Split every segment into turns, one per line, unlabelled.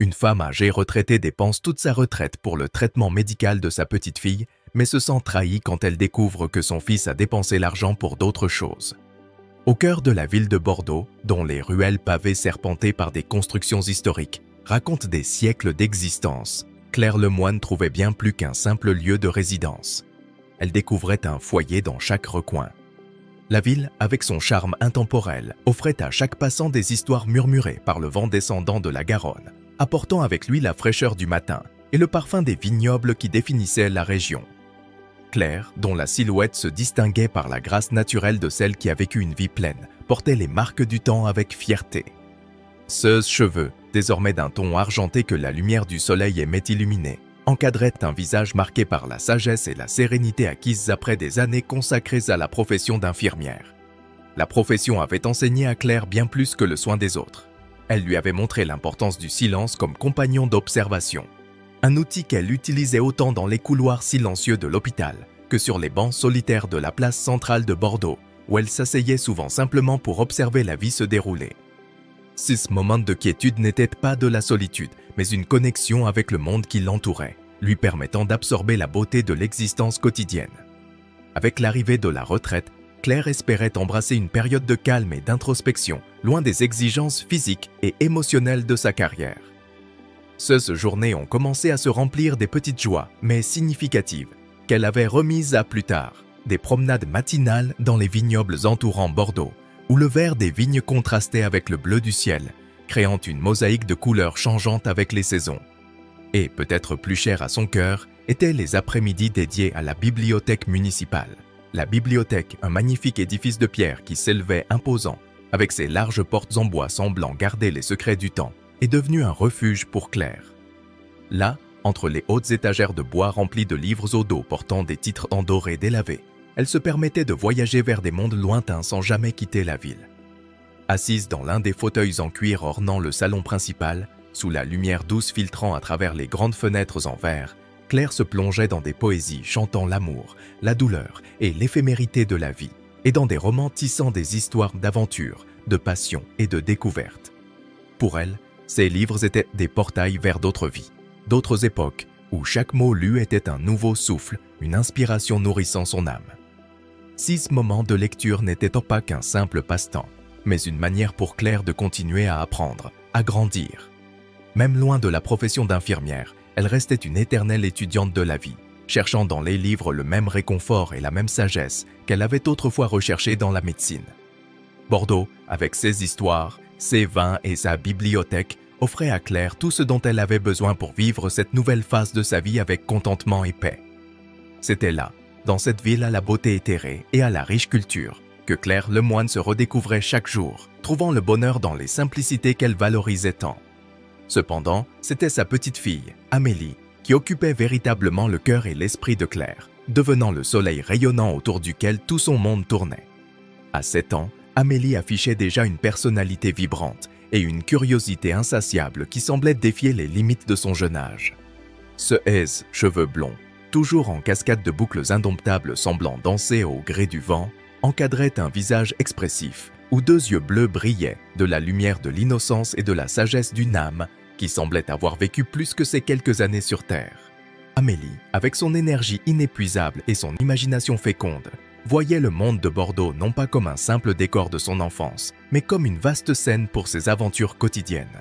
Une femme âgée retraitée dépense toute sa retraite pour le traitement médical de sa petite fille, mais se sent trahie quand elle découvre que son fils a dépensé l'argent pour d'autres choses. Au cœur de la ville de Bordeaux, dont les ruelles pavées serpentées par des constructions historiques racontent des siècles d'existence, Claire Lemoine trouvait bien plus qu'un simple lieu de résidence. Elle découvrait un foyer dans chaque recoin. La ville, avec son charme intemporel, offrait à chaque passant des histoires murmurées par le vent descendant de la Garonne, apportant avec lui la fraîcheur du matin et le parfum des vignobles qui définissaient la région. Claire, dont la silhouette se distinguait par la grâce naturelle de celle qui a vécu une vie pleine, portait les marques du temps avec fierté. Ses cheveux, désormais d'un ton argenté que la lumière du soleil aimait illuminer, encadraient un visage marqué par la sagesse et la sérénité acquises après des années consacrées à la profession d'infirmière. La profession avait enseigné à Claire bien plus que le soin des autres. Elle lui avait montré l'importance du silence comme compagnon d'observation. Un outil qu'elle utilisait autant dans les couloirs silencieux de l'hôpital que sur les bancs solitaires de la place centrale de Bordeaux, où elle s'asseyait souvent simplement pour observer la vie se dérouler. Ces moments de quiétude n'étaient pas de la solitude, mais une connexion avec le monde qui l'entourait, lui permettant d'absorber la beauté de l'existence quotidienne. Avec l'arrivée de la retraite, Claire espérait embrasser une période de calme et d'introspection, loin des exigences physiques et émotionnelles de sa carrière. Ces journées ont commencé à se remplir des petites joies, mais significatives, qu'elle avait remises à plus tard. Des promenades matinales dans les vignobles entourant Bordeaux, où le vert des vignes contrastait avec le bleu du ciel, créant une mosaïque de couleurs changeantes avec les saisons. Et peut-être plus cher à son cœur étaient les après-midi dédiés à la bibliothèque municipale. La bibliothèque, un magnifique édifice de pierre qui s'élevait imposant, avec ses larges portes en bois semblant garder les secrets du temps, est devenu un refuge pour Claire. Là, entre les hautes étagères de bois remplies de livres au dos portant des titres en doré délavés, elle se permettait de voyager vers des mondes lointains sans jamais quitter la ville. Assise dans l'un des fauteuils en cuir ornant le salon principal, sous la lumière douce filtrant à travers les grandes fenêtres en verre, Claire se plongeait dans des poésies chantant l'amour, la douleur et l'éphémérité de la vie, et dans des romans tissant des histoires d'aventure, de passion et de découverte. Pour elle, ces livres étaient des portails vers d'autres vies, d'autres époques, où chaque mot lu était un nouveau souffle, une inspiration nourrissant son âme. 6 moments de lecture n'étaient pas qu'un simple passe-temps, mais une manière pour Claire de continuer à apprendre, à grandir. Même loin de la profession d'infirmière, elle restait une éternelle étudiante de la vie, cherchant dans les livres le même réconfort et la même sagesse qu'elle avait autrefois recherché dans la médecine. Bordeaux, avec ses histoires, ses vins et sa bibliothèque, offrait à Claire tout ce dont elle avait besoin pour vivre cette nouvelle phase de sa vie avec contentement et paix. C'était là, dans cette ville à la beauté éthérée et à la riche culture, que Claire Lemoine se redécouvrait chaque jour, trouvant le bonheur dans les simplicités qu'elle valorisait tant. Cependant, c'était sa petite fille, Amélie, qui occupait véritablement le cœur et l'esprit de Claire, devenant le soleil rayonnant autour duquel tout son monde tournait. À 7 ans, Amélie affichait déjà une personnalité vibrante et une curiosité insatiable qui semblait défier les limites de son jeune âge. Ce aise, cheveux blonds, toujours en cascade de boucles indomptables semblant danser au gré du vent, encadrait un visage expressif où 2 yeux bleus brillaient de la lumière de l'innocence et de la sagesse d'une âme qui semblait avoir vécu plus que ces quelques années sur Terre. Amélie, avec son énergie inépuisable et son imagination féconde, voyait le monde de Bordeaux non pas comme un simple décor de son enfance, mais comme une vaste scène pour ses aventures quotidiennes.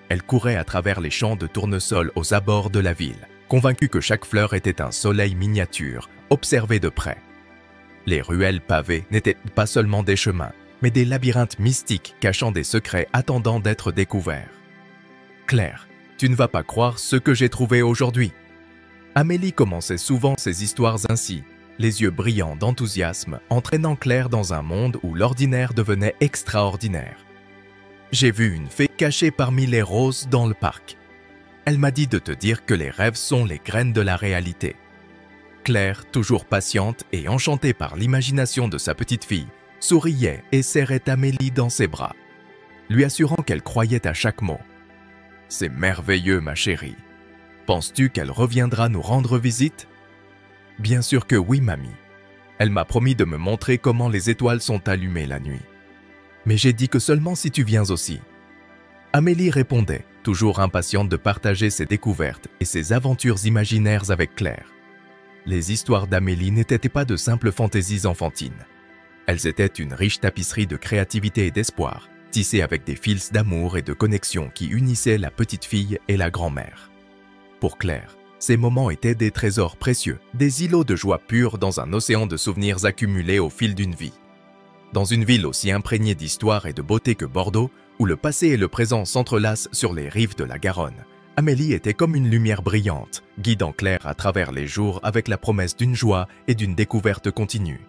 Elle courait à travers les champs de tournesol aux abords de la ville, convaincue que chaque fleur était un soleil miniature, observé de près. Les ruelles pavées n'étaient pas seulement des chemins, mais des labyrinthes mystiques cachant des secrets attendant d'être découverts. « Claire, tu ne vas pas croire ce que j'ai trouvé aujourd'hui. » Amélie commençait souvent ses histoires ainsi, les yeux brillants d'enthousiasme, entraînant Claire dans un monde où l'ordinaire devenait extraordinaire. « J'ai vu une fée cachée parmi les roses dans le parc. Elle m'a dit de te dire que les rêves sont les graines de la réalité. » Claire, toujours patiente et enchantée par l'imagination de sa petite fille, souriait et serrait Amélie dans ses bras, lui assurant qu'elle croyait à chaque mot. « C'est merveilleux, ma chérie. Penses-tu qu'elle reviendra nous rendre visite ? » « Bien sûr que oui, mamie. Elle m'a promis de me montrer comment les étoiles sont allumées la nuit. Mais j'ai dit que seulement si tu viens aussi. » Amélie répondait, toujours impatiente de partager ses découvertes et ses aventures imaginaires avec Claire. Les histoires d'Amélie n'étaient pas de simples fantaisies enfantines. Elles étaient une riche tapisserie de créativité et d'espoir, tissée avec des fils d'amour et de connexion qui unissaient la petite fille et la grand-mère. Pour Claire, ces moments étaient des trésors précieux, des îlots de joie pure dans un océan de souvenirs accumulés au fil d'une vie. Dans une ville aussi imprégnée d'histoire et de beauté que Bordeaux, où le passé et le présent s'entrelacent sur les rives de la Garonne, Amélie était comme une lumière brillante, guidant Claire à travers les jours avec la promesse d'une joie et d'une découverte continue.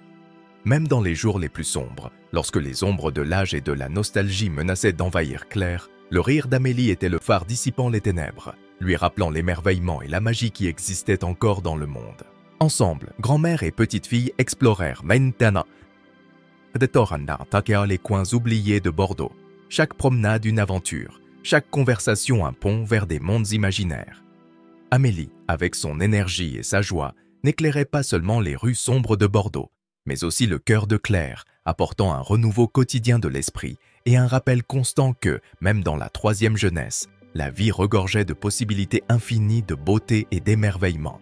Même dans les jours les plus sombres, lorsque les ombres de l'âge et de la nostalgie menaçaient d'envahir Claire, le rire d'Amélie était le phare dissipant les ténèbres, lui rappelant l'émerveillement et la magie qui existaient encore dans le monde. Ensemble, grand-mère et petite-fille explorèrent maintenant les coins oubliés de Bordeaux. Chaque promenade une aventure, chaque conversation un pont vers des mondes imaginaires. Amélie, avec son énergie et sa joie, n'éclairait pas seulement les rues sombres de Bordeaux, mais aussi le cœur de Claire, apportant un renouveau quotidien de l'esprit et un rappel constant que, même dans la troisième jeunesse, la vie regorgeait de possibilités infinies de beauté et d'émerveillement.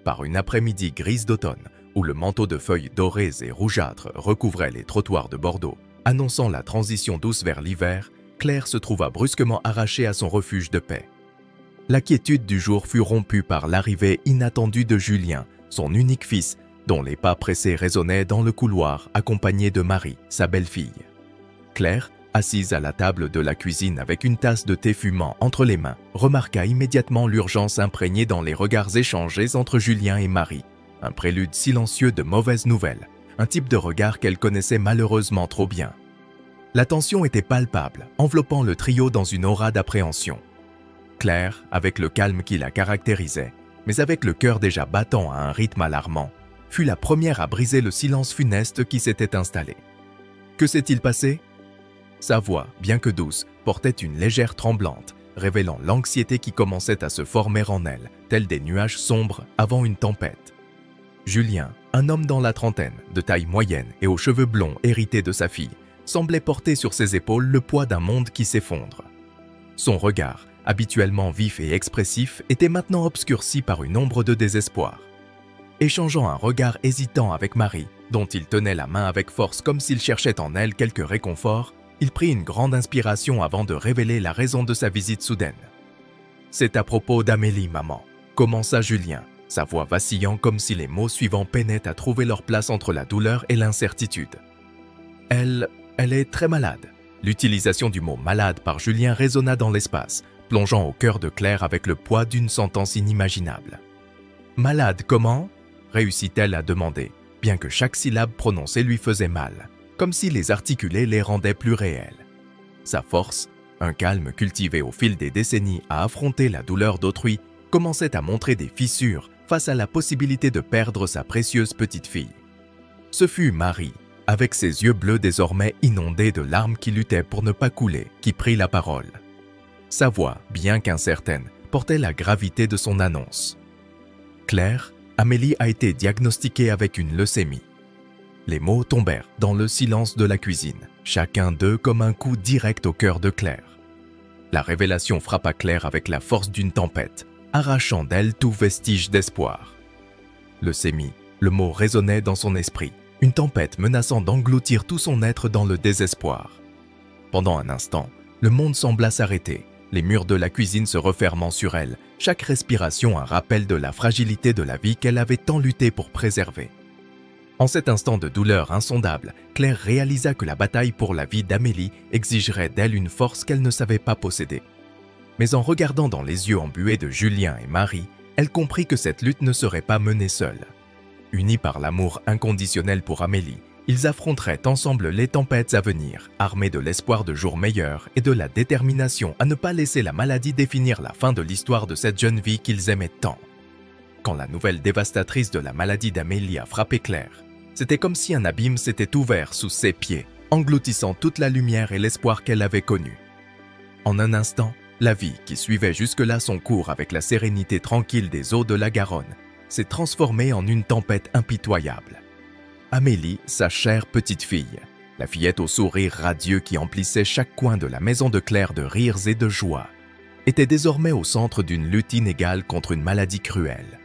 Par une après-midi grise d'automne, où le manteau de feuilles dorées et rougeâtres recouvrait les trottoirs de Bordeaux, annonçant la transition douce vers l'hiver, Claire se trouva brusquement arrachée à son refuge de paix. La quiétude du jour fut rompue par l'arrivée inattendue de Julien, son unique fils, dont les pas pressés résonnaient dans le couloir, accompagné de Marie, sa belle-fille. Claire, assise à la table de la cuisine avec une tasse de thé fumant entre les mains, remarqua immédiatement l'urgence imprégnée dans les regards échangés entre Julien et Marie, un prélude silencieux de mauvaises nouvelles, un type de regard qu'elle connaissait malheureusement trop bien. La tension était palpable, enveloppant le trio dans une aura d'appréhension. Claire, avec le calme qui la caractérisait, mais avec le cœur déjà battant à un rythme alarmant, fut la première à briser le silence funeste qui s'était installé. Que s'est-il passé? Sa voix, bien que douce, portait une légère tremblante, révélant l'anxiété qui commençait à se former en elle, tels des nuages sombres avant une tempête. Julien, un homme dans la trentaine, de taille moyenne et aux cheveux blonds hérités de sa fille, semblait porter sur ses épaules le poids d'un monde qui s'effondre. Son regard, habituellement vif et expressif, était maintenant obscurci par une ombre de désespoir. Échangeant un regard hésitant avec Marie, dont il tenait la main avec force comme s'il cherchait en elle quelque réconfort, il prit une grande inspiration avant de révéler la raison de sa visite soudaine. « C'est à propos d'Amélie, maman », commença Julien, sa voix vacillant comme si les mots suivants peinaient à trouver leur place entre la douleur et l'incertitude. « Elle est très malade. » L'utilisation du mot « malade » par Julien résonna dans l'espace, plongeant au cœur de Claire avec le poids d'une sentence inimaginable. « Malade comment ?» réussit-elle à demander, bien que chaque syllabe prononcée lui faisait mal, comme si les articulés les rendaient plus réels. Sa force, un calme cultivé au fil des décennies à affronter la douleur d'autrui, commençait à montrer des fissures face à la possibilité de perdre sa précieuse petite fille. Ce fut Marie, avec ses yeux bleus désormais inondés de larmes qui luttaient pour ne pas couler, qui prit la parole. Sa voix, bien qu'incertaine, portait la gravité de son annonce. « Claire, Amélie a été diagnostiquée avec une leucémie. » Les mots tombèrent dans le silence de la cuisine, chacun d'eux comme un coup direct au cœur de Claire. La révélation frappa Claire avec la force d'une tempête, arrachant d'elle tout vestige d'espoir. Leucémie, le mot résonnait dans son esprit, une tempête menaçant d'engloutir tout son être dans le désespoir. Pendant un instant, le monde sembla s'arrêter, les murs de la cuisine se refermant sur elle, chaque respiration un rappel de la fragilité de la vie qu'elle avait tant lutté pour préserver. En cet instant de douleur insondable, Claire réalisa que la bataille pour la vie d'Amélie exigerait d'elle une force qu'elle ne savait pas posséder. Mais en regardant dans les yeux embués de Julien et Marie, elle comprit que cette lutte ne serait pas menée seule. Unis par l'amour inconditionnel pour Amélie, ils affronteraient ensemble les tempêtes à venir, armés de l'espoir de jours meilleurs et de la détermination à ne pas laisser la maladie définir la fin de l'histoire de cette jeune vie qu'ils aimaient tant. Quand la nouvelle dévastatrice de la maladie d'Amélie a frappé Claire, c'était comme si un abîme s'était ouvert sous ses pieds, engloutissant toute la lumière et l'espoir qu'elle avait connu. En un instant, la vie, qui suivait jusque-là son cours avec la sérénité tranquille des eaux de la Garonne, s'est transformée en une tempête impitoyable. Amélie, sa chère petite fille, la fillette au sourire radieux qui emplissait chaque coin de la maison de Claire de rires et de joie. était désormais au centre d'une lutte inégale contre une maladie cruelle.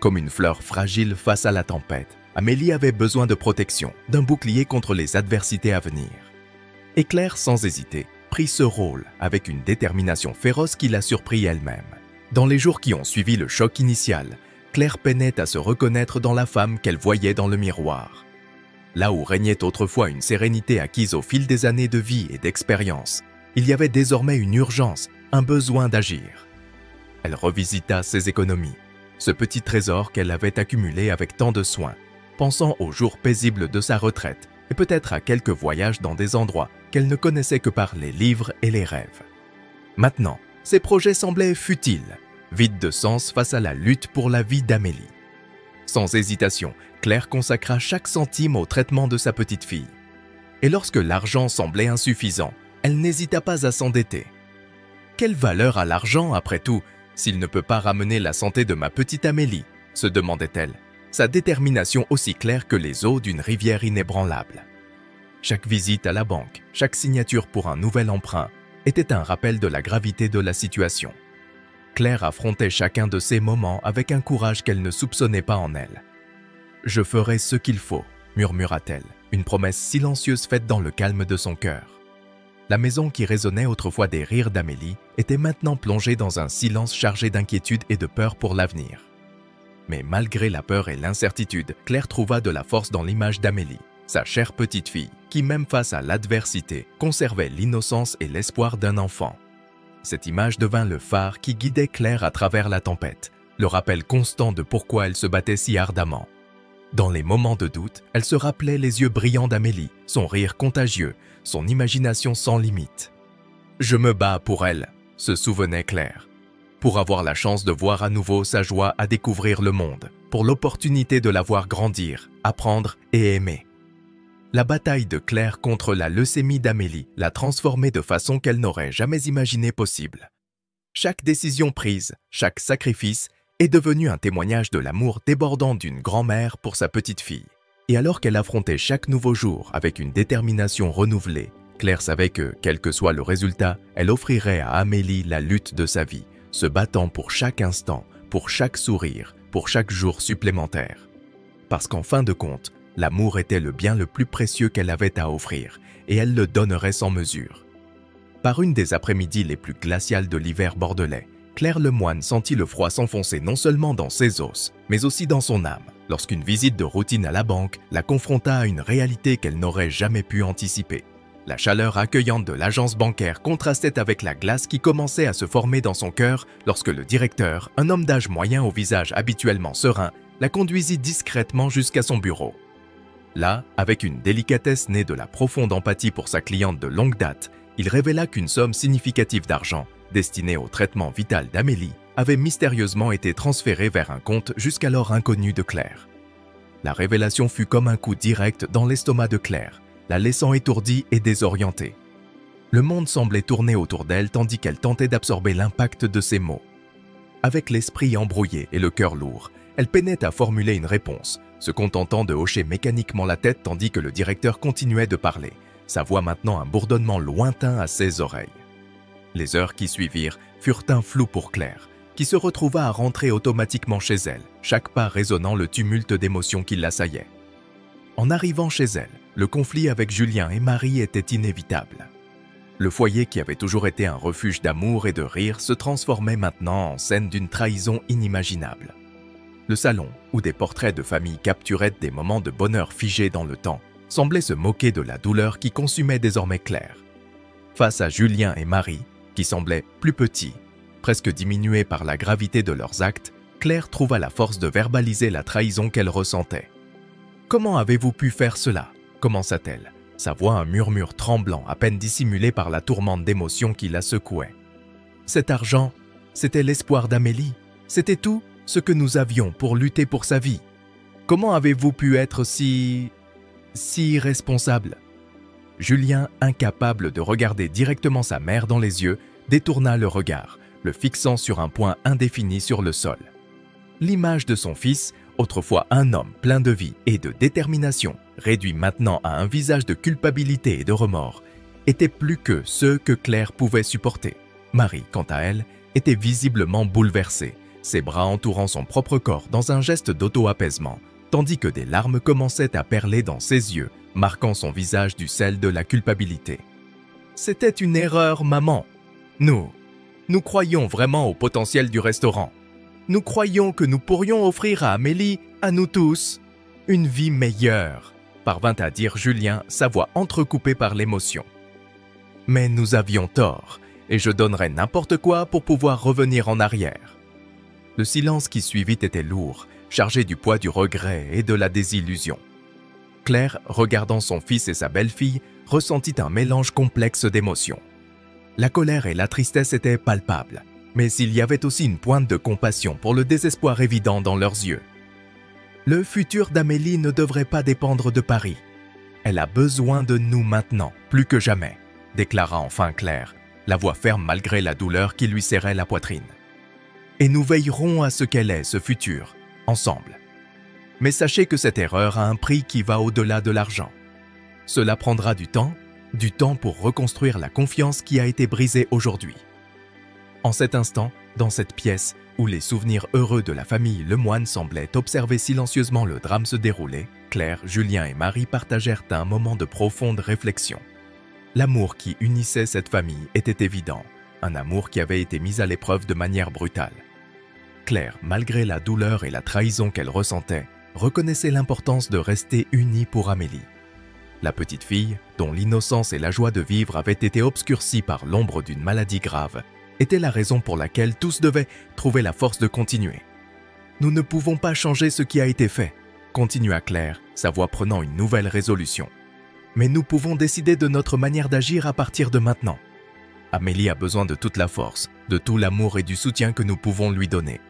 Comme une fleur fragile face à la tempête, Amélie avait besoin de protection, d'un bouclier contre les adversités à venir. Et Claire, sans hésiter, prit ce rôle avec une détermination féroce qui l'a surpris elle-même. Dans les jours qui ont suivi le choc initial, Claire peinait à se reconnaître dans la femme qu'elle voyait dans le miroir. Là où régnait autrefois une sérénité acquise au fil des années de vie et d'expérience, il y avait désormais une urgence, un besoin d'agir. Elle revisita ses économies, ce petit trésor qu'elle avait accumulé avec tant de soin, pensant aux jours paisibles de sa retraite et peut-être à quelques voyages dans des endroits qu'elle ne connaissait que par les livres et les rêves. Maintenant, ses projets semblaient futiles, vides de sens face à la lutte pour la vie d'Amélie. Sans hésitation, Claire consacra chaque centime au traitement de sa petite fille. Et lorsque l'argent semblait insuffisant, elle n'hésita pas à s'endetter. Quelle valeur a l'argent, après tout, s'il ne peut pas ramener la santé de ma petite Amélie, se demandait-elle, sa détermination aussi claire que les eaux d'une rivière inébranlable. Chaque visite à la banque, chaque signature pour un nouvel emprunt, était un rappel de la gravité de la situation. Claire affrontait chacun de ces moments avec un courage qu'elle ne soupçonnait pas en elle. « Je ferai ce qu'il faut », murmura-t-elle, une promesse silencieuse faite dans le calme de son cœur. La maison qui résonnait autrefois des rires d'Amélie était maintenant plongée dans un silence chargé d'inquiétude et de peur pour l'avenir. Mais malgré la peur et l'incertitude, Claire trouva de la force dans l'image d'Amélie, sa chère petite fille, qui même face à l'adversité, conservait l'innocence et l'espoir d'un enfant. Cette image devint le phare qui guidait Claire à travers la tempête, le rappel constant de pourquoi elle se battait si ardemment. Dans les moments de doute, elle se rappelait les yeux brillants d'Amélie, son rire contagieux, son imagination sans limite. « Je me bats pour elle », se souvenait Claire, pour avoir la chance de voir à nouveau sa joie à découvrir le monde, pour l'opportunité de la voir grandir, apprendre et aimer. La bataille de Claire contre la leucémie d'Amélie l'a transformée de façon qu'elle n'aurait jamais imaginé possible. Chaque décision prise, chaque sacrifice est devenu un témoignage de l'amour débordant d'une grand-mère pour sa petite fille. Et alors qu'elle affrontait chaque nouveau jour avec une détermination renouvelée, Claire savait que, quel que soit le résultat, elle offrirait à Amélie la lutte de sa vie, se battant pour chaque instant, pour chaque sourire, pour chaque jour supplémentaire. Parce qu'en fin de compte, l'amour était le bien le plus précieux qu'elle avait à offrir, et elle le donnerait sans mesure. Par une des après-midi les plus glaciales de l'hiver bordelais, Claire Lemoine sentit le froid s'enfoncer non seulement dans ses os, mais aussi dans son âme, lorsqu'une visite de routine à la banque la confronta à une réalité qu'elle n'aurait jamais pu anticiper. La chaleur accueillante de l'agence bancaire contrastait avec la glace qui commençait à se former dans son cœur lorsque le directeur, un homme d'âge moyen au visage habituellement serein, la conduisit discrètement jusqu'à son bureau. Là, avec une délicatesse née de la profonde empathie pour sa cliente de longue date, il révéla qu'une somme significative d'argent, destinée au traitement vital d'Amélie, avait mystérieusement été transférée vers un compte jusqu'alors inconnu de Claire. La révélation fut comme un coup direct dans l'estomac de Claire, la laissant étourdie et désorientée. Le monde semblait tourner autour d'elle tandis qu'elle tentait d'absorber l'impact de ses mots. Avec l'esprit embrouillé et le cœur lourd, elle peinait à formuler une réponse, se contentant de hocher mécaniquement la tête tandis que le directeur continuait de parler, sa voix maintenant un bourdonnement lointain à ses oreilles. Les heures qui suivirent furent un flou pour Claire, qui se retrouva à rentrer automatiquement chez elle, chaque pas résonnant le tumulte d'émotions qui l'assaillait. En arrivant chez elle, le conflit avec Julien et Marie était inévitable. Le foyer qui avait toujours été un refuge d'amour et de rire se transformait maintenant en scène d'une trahison inimaginable. Le salon, où des portraits de famille capturaient des moments de bonheur figés dans le temps, semblait se moquer de la douleur qui consumait désormais Claire. Face à Julien et Marie, qui semblaient plus petits, presque diminués par la gravité de leurs actes, Claire trouva la force de verbaliser la trahison qu'elle ressentait. « Comment avez-vous pu faire cela ?» commença-t-elle, sa voix un murmure tremblant à peine dissimulé par la tourmente d'émotions qui la secouait. « Cet argent, c'était l'espoir d'Amélie, c'était tout ce que nous avions pour lutter pour sa vie. Comment avez-vous pu être si irresponsable ?» Julien, incapable de regarder directement sa mère dans les yeux, détourna le regard, le fixant sur un point indéfini sur le sol. L'image de son fils, autrefois un homme plein de vie et de détermination, réduit maintenant à un visage de culpabilité et de remords, était plus que ce que Claire pouvait supporter. Marie, quant à elle, était visiblement bouleversée, ses bras entourant son propre corps dans un geste d'auto-apaisement, tandis que des larmes commençaient à perler dans ses yeux, marquant son visage du sel de la culpabilité. « C'était une erreur, maman. Nous croyions vraiment au potentiel du restaurant. Nous croyions que nous pourrions offrir à Amélie, à nous tous, une vie meilleure, » parvint à dire Julien, sa voix entrecoupée par l'émotion. « Mais nous avions tort, et je donnerais n'importe quoi pour pouvoir revenir en arrière. » Le silence qui suivit était lourd, chargé du poids du regret et de la désillusion. Claire, regardant son fils et sa belle-fille, ressentit un mélange complexe d'émotions. La colère et la tristesse étaient palpables, mais il y avait aussi une pointe de compassion pour le désespoir évident dans leurs yeux. Le futur d'Amélie ne devrait pas dépendre de Paris. Elle a besoin de nous maintenant, plus que jamais, déclara enfin Claire, la voix ferme malgré la douleur qui lui serrait la poitrine. Et nous veillerons à ce qu'elle ait ce futur, ensemble. Mais sachez que cette erreur a un prix qui va au-delà de l'argent. Cela prendra du temps pour reconstruire la confiance qui a été brisée aujourd'hui. En cet instant, dans cette pièce où les souvenirs heureux de la famille Lemoine semblaient observer silencieusement le drame se dérouler, Claire, Julien et Marie partagèrent un moment de profonde réflexion. L'amour qui unissait cette famille était évident, un amour qui avait été mis à l'épreuve de manière brutale. Claire, malgré la douleur et la trahison qu'elle ressentait, reconnaissait l'importance de rester unie pour Amélie. La petite fille, dont l'innocence et la joie de vivre avaient été obscurcies par l'ombre d'une maladie grave, était la raison pour laquelle tous devaient trouver la force de continuer. « Nous ne pouvons pas changer ce qui a été fait », continua Claire, sa voix prenant une nouvelle résolution. « Mais nous pouvons décider de notre manière d'agir à partir de maintenant. Amélie a besoin de toute la force, de tout l'amour et du soutien que nous pouvons lui donner.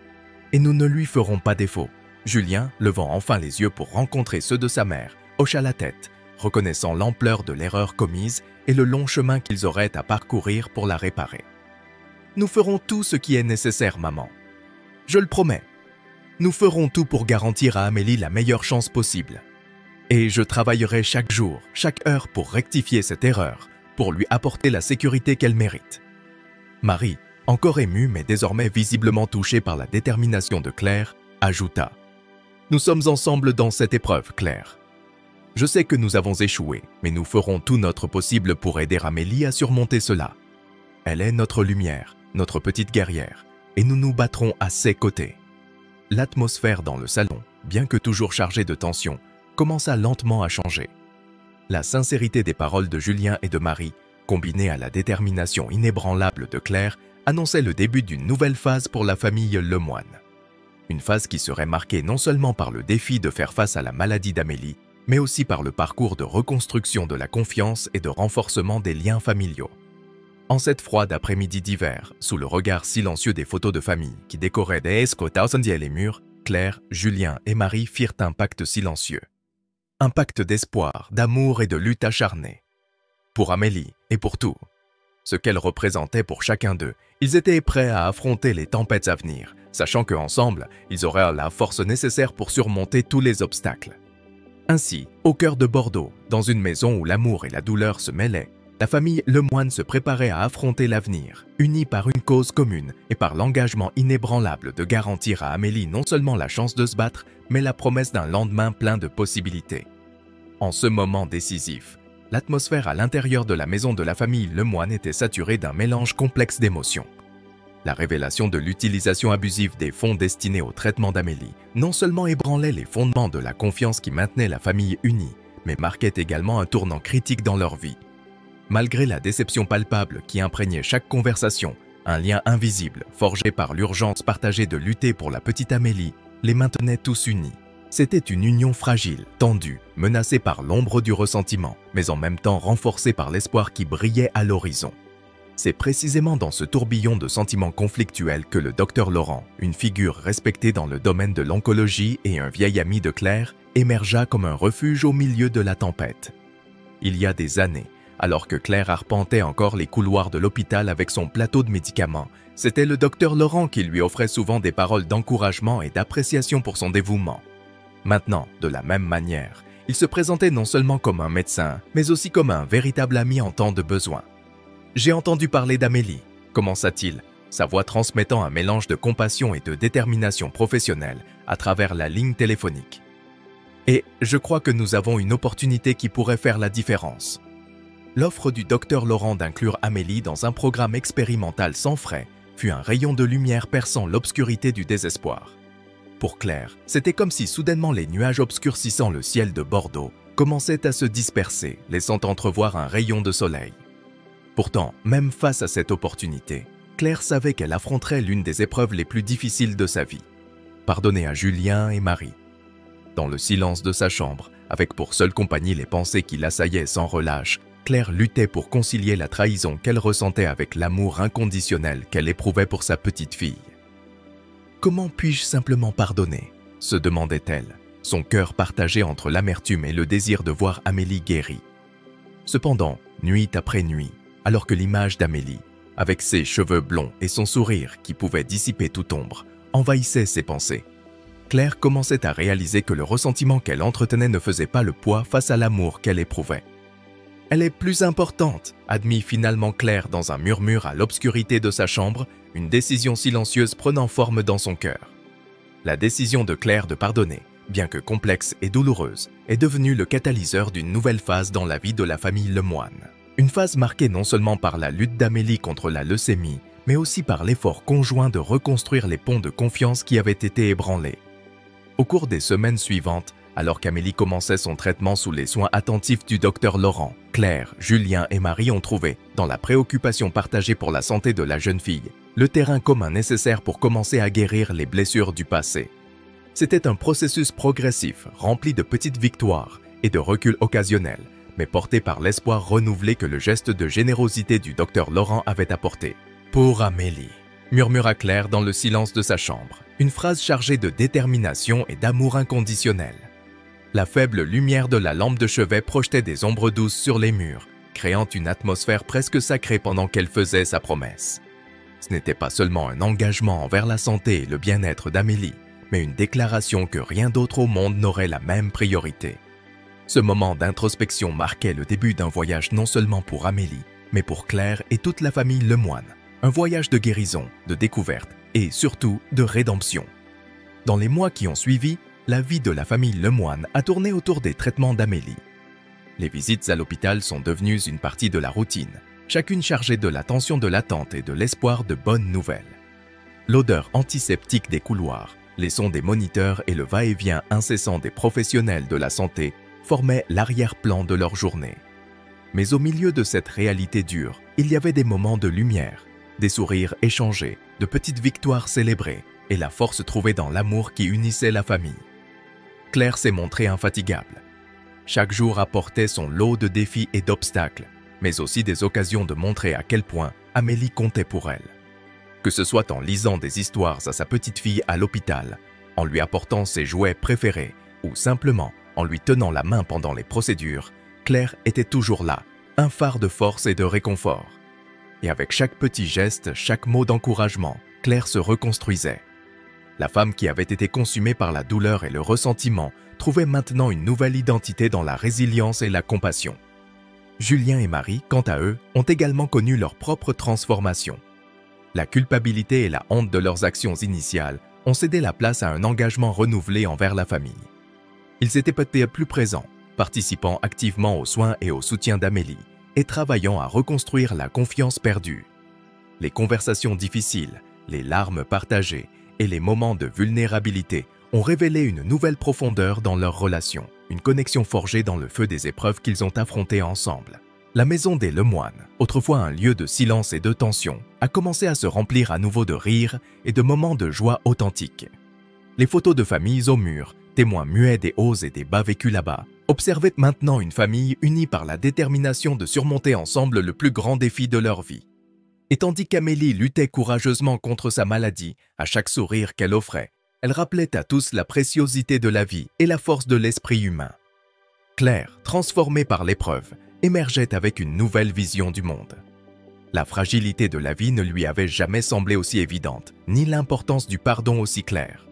Et nous ne lui ferons pas défaut. » Julien, levant enfin les yeux pour rencontrer ceux de sa mère, hocha la tête, reconnaissant l'ampleur de l'erreur commise et le long chemin qu'ils auraient à parcourir pour la réparer. « Nous ferons tout ce qui est nécessaire, maman. Je le promets. Nous ferons tout pour garantir à Amélie la meilleure chance possible. Et je travaillerai chaque jour, chaque heure pour rectifier cette erreur, pour lui apporter la sécurité qu'elle mérite. » Marie, encore émue mais désormais visiblement touchée par la détermination de Claire, ajouta: « Nous sommes ensemble dans cette épreuve, Claire. Je sais que nous avons échoué, mais nous ferons tout notre possible pour aider Amélie à surmonter cela. Elle est notre lumière, notre petite guerrière, et nous nous battrons à ses côtés. » L'atmosphère dans le salon, bien que toujours chargée de tension, commença lentement à changer. La sincérité des paroles de Julien et de Marie, combinée à la détermination inébranlable de Claire, annonçait le début d'une nouvelle phase pour la famille Lemoine. Une phase qui serait marquée non seulement par le défi de faire face à la maladie d'Amélie, mais aussi par le parcours de reconstruction de la confiance et de renforcement des liens familiaux. En cette froide après-midi d'hiver, sous le regard silencieux des photos de famille qui décoraient des les murs, Claire, Julien et Marie firent un pacte silencieux. Un pacte d'espoir, d'amour et de lutte acharnée. Pour Amélie et pour tout. Ce qu'elle représentait pour chacun d'eux, ils étaient prêts à affronter les tempêtes à venir, sachant qu'ensemble, ils auraient la force nécessaire pour surmonter tous les obstacles. Ainsi, au cœur de Bordeaux, dans une maison où l'amour et la douleur se mêlaient, la famille Lemoine se préparait à affronter l'avenir, unie par une cause commune et par l'engagement inébranlable de garantir à Amélie non seulement la chance de se battre, mais la promesse d'un lendemain plein de possibilités. En ce moment décisif, l'atmosphère à l'intérieur de la maison de la famille Lemoine était saturée d'un mélange complexe d'émotions. La révélation de l'utilisation abusive des fonds destinés au traitement d'Amélie non seulement ébranlait les fondements de la confiance qui maintenait la famille unie, mais marquait également un tournant critique dans leur vie. Malgré la déception palpable qui imprégnait chaque conversation, un lien invisible, forgé par l'urgence partagée de lutter pour la petite Amélie, les maintenait tous unis. C'était une union fragile, tendue, menacée par l'ombre du ressentiment, mais en même temps renforcée par l'espoir qui brillait à l'horizon. C'est précisément dans ce tourbillon de sentiments conflictuels que le docteur Laurent, une figure respectée dans le domaine de l'oncologie et un vieil ami de Claire, émergea comme un refuge au milieu de la tempête. Il y a des années, alors que Claire arpentait encore les couloirs de l'hôpital avec son plateau de médicaments, c'était le docteur Laurent qui lui offrait souvent des paroles d'encouragement et d'appréciation pour son dévouement. Maintenant, de la même manière, il se présentait non seulement comme un médecin, mais aussi comme un véritable ami en temps de besoin. « J'ai entendu parler d'Amélie », commença-t-il, sa voix transmettant un mélange de compassion et de détermination professionnelle à travers la ligne téléphonique. Et je crois que nous avons une opportunité qui pourrait faire la différence. L'offre du Dr Laurent d'inclure Amélie dans un programme expérimental sans frais fut un rayon de lumière perçant l'obscurité du désespoir. Pour Claire, c'était comme si soudainement les nuages obscurcissant le ciel de Bordeaux commençaient à se disperser, laissant entrevoir un rayon de soleil. Pourtant, même face à cette opportunité, Claire savait qu'elle affronterait l'une des épreuves les plus difficiles de sa vie. Pardonner à Julien et Marie. Dans le silence de sa chambre, avec pour seule compagnie les pensées qui l'assaillaient sans relâche, Claire luttait pour concilier la trahison qu'elle ressentait avec l'amour inconditionnel qu'elle éprouvait pour sa petite fille. « Comment puis-je simplement pardonner ?» se demandait-elle, son cœur partagé entre l'amertume et le désir de voir Amélie guérie. Cependant, nuit après nuit, alors que l'image d'Amélie, avec ses cheveux blonds et son sourire qui pouvait dissiper toute ombre, envahissait ses pensées, Claire commençait à réaliser que le ressentiment qu'elle entretenait ne faisait pas le poids face à l'amour qu'elle éprouvait. « Elle est plus importante », admit finalement Claire dans un murmure à l'obscurité de sa chambre, une décision silencieuse prenant forme dans son cœur. La décision de Claire de pardonner, bien que complexe et douloureuse, est devenue le catalyseur d'une nouvelle phase dans la vie de la famille Lemoine. Une phase marquée non seulement par la lutte d'Amélie contre la leucémie, mais aussi par l'effort conjoint de reconstruire les ponts de confiance qui avaient été ébranlés. Au cours des semaines suivantes, alors qu'Amélie commençait son traitement sous les soins attentifs du Dr Laurent, Claire, Julien et Marie ont trouvé, dans la préoccupation partagée pour la santé de la jeune fille, le terrain commun nécessaire pour commencer à guérir les blessures du passé. C'était un processus progressif, rempli de petites victoires et de reculs occasionnels, mais porté par l'espoir renouvelé que le geste de générosité du Dr Laurent avait apporté. « Pour Amélie », murmura Claire dans le silence de sa chambre, une phrase chargée de détermination et d'amour inconditionnel. La faible lumière de la lampe de chevet projetait des ombres douces sur les murs, créant une atmosphère presque sacrée pendant qu'elle faisait sa promesse. Ce n'était pas seulement un engagement envers la santé et le bien-être d'Amélie, mais une déclaration que rien d'autre au monde n'aurait la même priorité. Ce moment d'introspection marquait le début d'un voyage non seulement pour Amélie, mais pour Claire et toute la famille Lemoine. Un voyage de guérison, de découverte et surtout de rédemption. Dans les mois qui ont suivi, la vie de la famille Lemoine a tourné autour des traitements d'Amélie. Les visites à l'hôpital sont devenues une partie de la routine, chacune chargée de l'attention de l'attente et de l'espoir de bonnes nouvelles. L'odeur antiseptique des couloirs, les sons des moniteurs et le va-et-vient incessant des professionnels de la santé formaient l'arrière-plan de leur journée. Mais au milieu de cette réalité dure, il y avait des moments de lumière, des sourires échangés, de petites victoires célébrées et la force trouvée dans l'amour qui unissait la famille. Claire s'est montrée infatigable. Chaque jour apportait son lot de défis et d'obstacles, mais aussi des occasions de montrer à quel point Amélie comptait pour elle. Que ce soit en lisant des histoires à sa petite fille à l'hôpital, en lui apportant ses jouets préférés ou simplement en lui tenant la main pendant les procédures, Claire était toujours là, un phare de force et de réconfort. Et avec chaque petit geste, chaque mot d'encouragement, Claire se reconstruisait. La femme qui avait été consumée par la douleur et le ressentiment trouvait maintenant une nouvelle identité dans la résilience et la compassion. Julien et Marie, quant à eux, ont également connu leur propre transformation. La culpabilité et la honte de leurs actions initiales ont cédé la place à un engagement renouvelé envers la famille. Ils étaient peut-être plus présents, participant activement aux soins et au soutien d'Amélie, et travaillant à reconstruire la confiance perdue. Les conversations difficiles, les larmes partagées et les moments de vulnérabilité ont révélé une nouvelle profondeur dans leur relation, une connexion forgée dans le feu des épreuves qu'ils ont affrontées ensemble. La maison des Lemoine, autrefois un lieu de silence et de tension, a commencé à se remplir à nouveau de rires et de moments de joie authentiques. Les photos de familles au mur, témoins muets des hauts et des bas vécus là-bas, observaient maintenant une famille unie par la détermination de surmonter ensemble le plus grand défi de leur vie. Et tandis qu'Amélie luttait courageusement contre sa maladie, à chaque sourire qu'elle offrait, elle rappelait à tous la préciosité de la vie et la force de l'esprit humain. Claire, transformée par l'épreuve, émergeait avec une nouvelle vision du monde. La fragilité de la vie ne lui avait jamais semblé aussi évidente, ni l'importance du pardon aussi claire.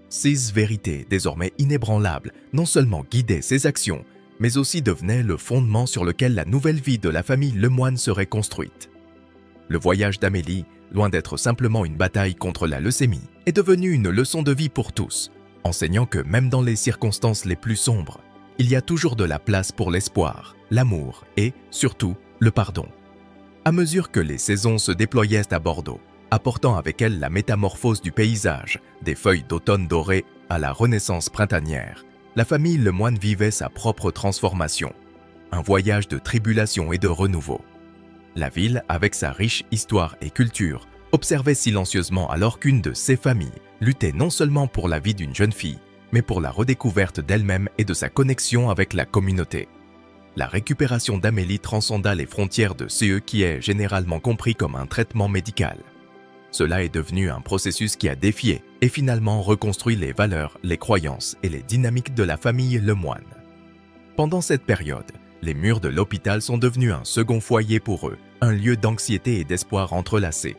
Ces vérités, désormais inébranlables, non seulement guidaient ses actions, mais aussi devenaient le fondement sur lequel la nouvelle vie de la famille Lemoine serait construite. Le voyage d'Amélie, loin d'être simplement une bataille contre la leucémie, est devenu une leçon de vie pour tous, enseignant que même dans les circonstances les plus sombres, il y a toujours de la place pour l'espoir, l'amour et, surtout, le pardon. À mesure que les saisons se déployaient à Bordeaux, apportant avec elles la métamorphose du paysage, des feuilles d'automne dorées à la renaissance printanière, la famille Lemoine vivait sa propre transformation, un voyage de tribulation et de renouveau. La ville, avec sa riche histoire et culture, observait silencieusement alors qu'une de ses familles luttait non seulement pour la vie d'une jeune fille, mais pour la redécouverte d'elle-même et de sa connexion avec la communauté. La récupération d'Amélie transcenda les frontières de ce qui est généralement compris comme un traitement médical. Cela est devenu un processus qui a défié et finalement reconstruit les valeurs, les croyances et les dynamiques de la famille Lemoine. Pendant cette période, les murs de l'hôpital sont devenus un second foyer pour eux, un lieu d'anxiété et d'espoir entrelacés.